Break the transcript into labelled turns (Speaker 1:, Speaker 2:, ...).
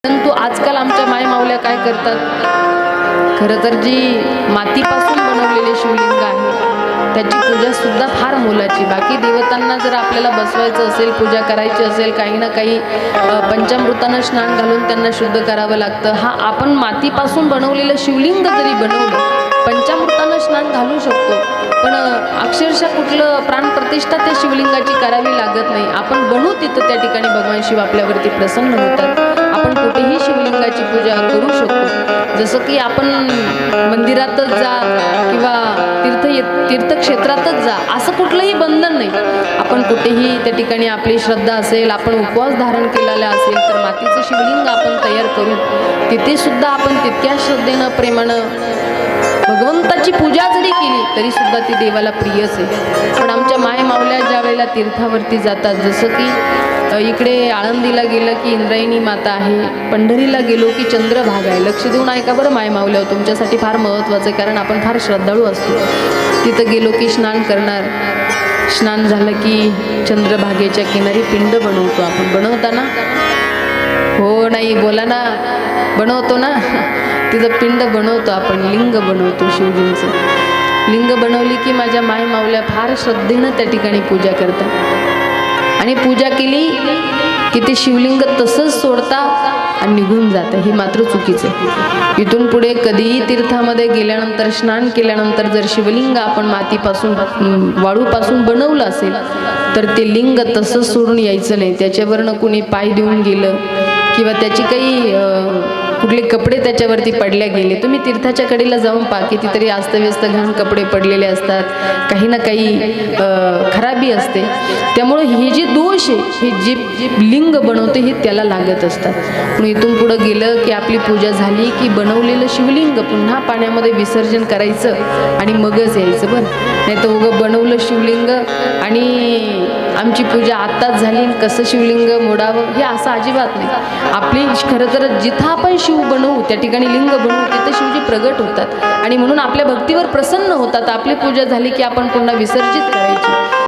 Speaker 1: परंतु आजकाल आमच्या मायमाऊल्या काय करतात, खरं तर जी मातीपासून बनवलेले शिवलिंग आहे त्याची पूजा सुद्धा फार मोलाची. बाकी देवतांना जर आपल्याला बसवायचं असेल, पूजा करायची असेल, काही ना काही पंचामृतानं स्नान घालून त्यांना शुद्ध करावं लागतं. हा आपण मातीपासून बनवलेलं शिवलिंग जरी बनवलं, पंचामृतानं स्नान घालू शकतो, पण अक्षरशः कुठलं प्राणप्रतिष्ठा त्या शिवलिंगाची करावी लागत नाही. आपण बनवू तिथं त्या ठिकाणी भगवान शिव आपल्यावरती प्रसन्न होतात. आपण कुठेही शिवलिंगाची पूजा करू शकतो. जसं की आपण मंदिरातच जा किंवा तीर्थक्षेत्रातच जा असं कुठलंही बंधन नाही. आपण कुठेही त्या ठिकाणी आपली श्रद्धा असेल, आपण उपवास धारण केलेला असेल तर मातीचं शिवलिंग आपण तयार करू, तिथे सुद्धा आपण तितक्या श्रद्धेनं प्रेमानं भगवंताची पूजा जरी केली तरी सुद्धा ती देवाला प्रियच आहे. पण आमच्या माय माऊल्या ज्या वेळेला तीर्थावरती जातात, जसं की इकडे आळंदीला गेलं की इंद्रायणी माता आहे, पंढरीला गेलो की चंद्रभागा आहे. लक्ष देऊन ऐका बरं माय माऊल्या, तुमच्यासाठी फार महत्त्वाचं आहे, कारण आपण फार श्रद्धाळू असतो. तिथं गेलो की स्नान करणार, स्नान झालं की चंद्रभागेच्या किनारी पिंड बनवतो. आपण बनवताना हो नाही बोला ना, बनवतो ना, तिथं पिंड बनवतो आपण, लिंग बनवतो शिवजींचं. लिंग बनवली की माझ्या माय माऊल्या फार श्रद्धेनं त्या ठिकाणी पूजा करतात. आणि पूजा केली की ते शिवलिंग तसंच सोडता आणि निघून जातं, हे मात्र चुकीचं आहे. इथून पुढे कधीही तीर्थामध्ये गेल्यानंतर, स्नान केल्यानंतर जर शिवलिंग आपण मातीपासून वाळूपासून बनवलं असेल तर ते लिंग तसंच सोडून यायचं नाही. त्याच्यावरनं कुणी पाय देऊन गेलं किंवा त्याची काही कुठले कपडे त्याच्यावरती पडल्या गेले, तुम्ही तीर्थाच्या कडेला जाऊन पहा, कितीतरी अस्तव्यस्त घाण कपडे पडलेले असतात, काही ना काही खराबी असते. त्यामुळं हे जे दोष आहे, हे जे लिंग बनवते हे त्याला लागत असतात. म्हणून इथून पुढं गेलं की आपली पूजा झाली की बनवलेलं शिवलिंग पुन्हा पाण्यामध्ये विसर्जन करायचं आणि मगच यायचं. बरं, नाही तर उगं बनवलं शिवलिंग आणि आमची पूजा आत्ताच झाली, कसं शिवलिंग मोडावं हे असं अजिबात नाही. आपली खरं तर जिथं आपण शिव बनवू, त्या ठिकाणी लिंग बनवू, तिथं शिवजी प्रगट होतात आणि म्हणून आपल्या भक्तीवर प्रसन्न होतात. आपली पूजा झाली की आपण पुन्हा विसर्जित करायची.